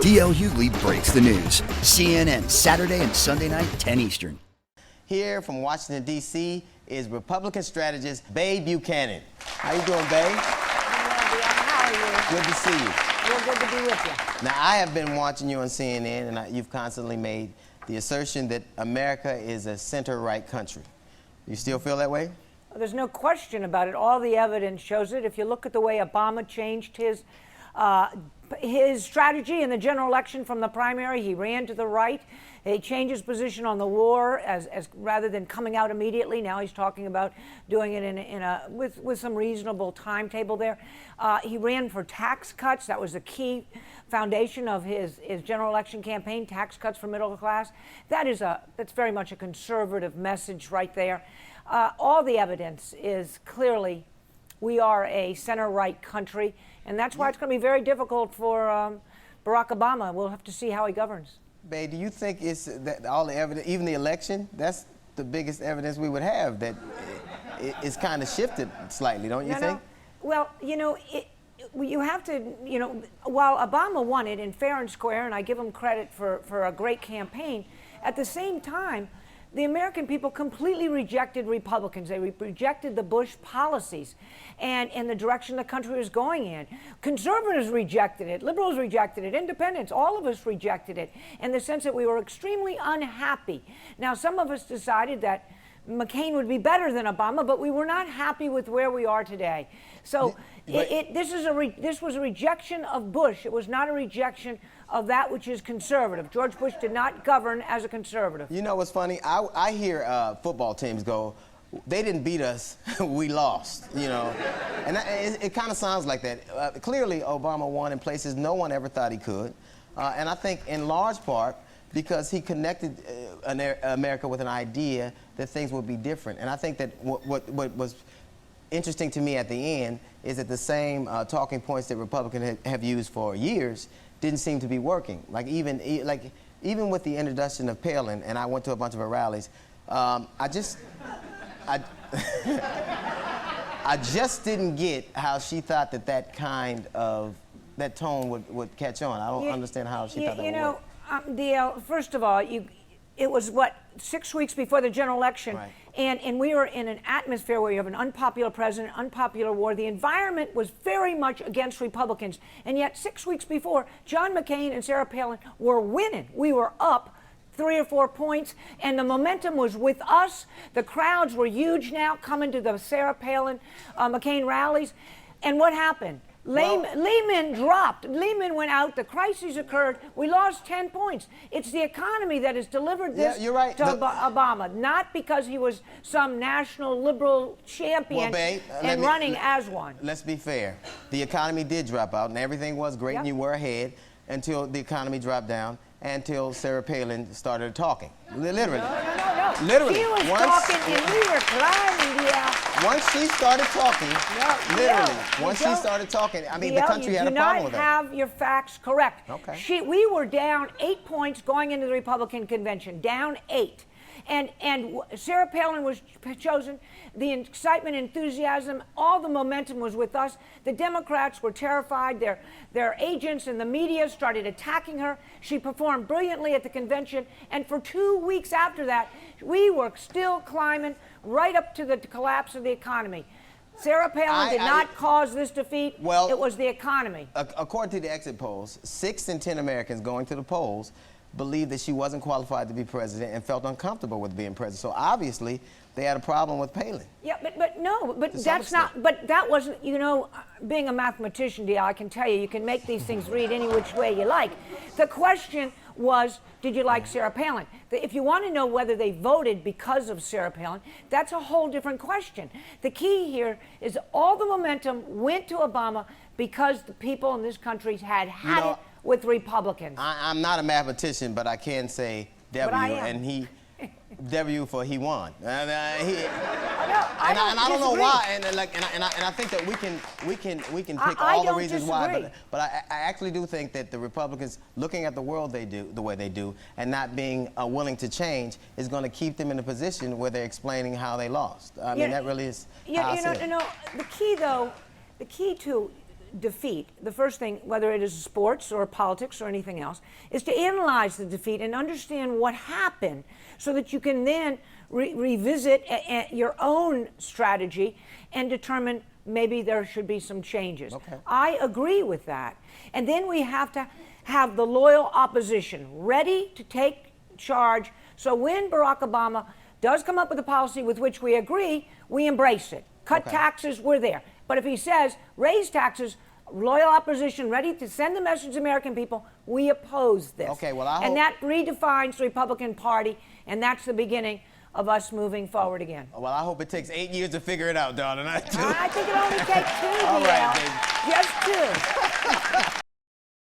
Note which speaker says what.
Speaker 1: D.L. Hughley breaks the news. CNN, Saturday and Sunday night, 10 Eastern.
Speaker 2: Here from Washington, D.C. is Republican strategist Bay Buchanan. How you doing, Bay?
Speaker 3: How are you?
Speaker 2: Good to see you.
Speaker 3: Real good to be with you.
Speaker 2: Now, I have been watching you on CNN, and you've constantly made the assertion that America is a center-right country. You still feel that way?
Speaker 3: There's no question about it. All the evidence shows it. If you look at the way Obama changed his strategy in the general election from the primary, he ran to the right. He changed his position on the war as rather than coming out immediately. Now he's talking about doing it with some reasonable timetable there. He ran for tax cuts. That was the key foundation of his general election campaign, tax cuts for middle class. That's very much a conservative message right there. All the evidence is clearly we are a center-right country, and that's why it's going to be very difficult for Barack Obama. We'll have to see how he governs.
Speaker 2: Bay, do you think it's that all the evidence, even the election, that's the biggest evidence we would have that it's kind of shifted slightly, don't you think?
Speaker 3: Well, you have to, while Obama won it in fair and square, and I give him credit for a great campaign, at the same time, the American people completely rejected Republicans. They rejected the Bush policies and the direction the country was going in. Conservatives rejected it. Liberals rejected it. Independents, all of us rejected it in the sense that we were extremely unhappy. Now, some of us decided that McCain would be better than Obama, but we were not happy with where we are today. So this was a rejection of Bush. It was not a rejection of that which is conservative. George Bush did not govern as a conservative.
Speaker 2: You know what's funny? I hear football teams go, they didn't beat us, we lost, And it kind of sounds like that. Clearly, Obama won in places no one ever thought he could. And I think in large part because he connected America with an idea that things would be different. And I think that what was interesting to me at the end is that the same talking points that Republicans have used for years didn't seem to be working. Even with the introduction of Palin, and I went to a bunch of her rallies, I just didn't get how she thought that tone would catch on. I don't understand how she thought that would work.
Speaker 3: DL, first of all, it was 6 weeks before the general election,
Speaker 2: right.
Speaker 3: and we were in an atmosphere where you have an unpopular president, unpopular war. The environment was very much against Republicans, and yet 6 weeks before, John McCain and Sarah Palin were winning. We were up 3 or 4 points, and the momentum was with us. The crowds were huge now coming to the Sarah Palin, McCain rallies, and what happened? Lehman dropped. Lehman went out. The crisis occurred. We lost 10 points. It's the economy that has delivered this
Speaker 2: you're right.
Speaker 3: to Obama, not because he was some national liberal champion running as one.
Speaker 2: Let's be fair. The economy did drop out, and everything was great, and you were ahead until the economy dropped down, until Sarah Palin started talking. Literally.
Speaker 3: No.
Speaker 2: Literally.
Speaker 3: She was talking, and we were climbing,
Speaker 2: Once she started talking, she started talking, I mean, the country had a problem with that.
Speaker 3: You do not have your facts correct.
Speaker 2: Okay.
Speaker 3: We were down 8 points going into the Republican convention, down 8. And Sarah Palin was chosen. The excitement, enthusiasm, all the momentum was with us. The Democrats were terrified. Their agents and the media started attacking her. She performed brilliantly at the convention. And for 2 weeks after that, we were still climbing right up to the collapse of the economy. Sarah Palin did not cause this defeat.
Speaker 2: Well,
Speaker 3: it was the economy.
Speaker 2: According to the exit polls, 6 in 10 Americans going to the polls believed that she wasn't qualified to be president and felt uncomfortable with being president. So obviously, they had a problem with Palin.
Speaker 3: Yeah, but that's not. But that wasn't. Being a mathematician, DL, I can tell you can make these things read any which way you like. The question was, did you like Sarah Palin? If you want to know whether they voted because of Sarah Palin, that's a whole different question. The key here is all the momentum went to Obama because the people in this country had it with Republicans.
Speaker 2: I'm not a mathematician, but I can say W, and he won. I don't know why, and I think that we can pick all the reasons why, but I actually do think that the Republicans, looking at the world the way they do, and not being willing to change, is going to keep them in a position where they're explaining how they lost. I mean, that really is how I see it.
Speaker 3: The key to defeat, the first thing, whether it is sports or politics or anything else, is to analyze the defeat and understand what happened so that you can then revisit your own strategy and determine maybe there should be some changes.
Speaker 2: Okay.
Speaker 3: I agree with that. And then we have to have the loyal opposition ready to take charge. So when Barack Obama does come up with a policy with which we agree, we embrace it. Cut taxes, we're there. But if he says raise taxes, loyal opposition ready to send the message to the American people, we oppose this.
Speaker 2: Okay, well,
Speaker 3: and that redefines the Republican Party, and that's the beginning of us moving forward again.
Speaker 2: Well, I hope it takes 8 years to figure it out, darling. I do.
Speaker 3: I think it only takes 2,
Speaker 2: All
Speaker 3: Miguel.
Speaker 2: right, baby.
Speaker 3: Just 2.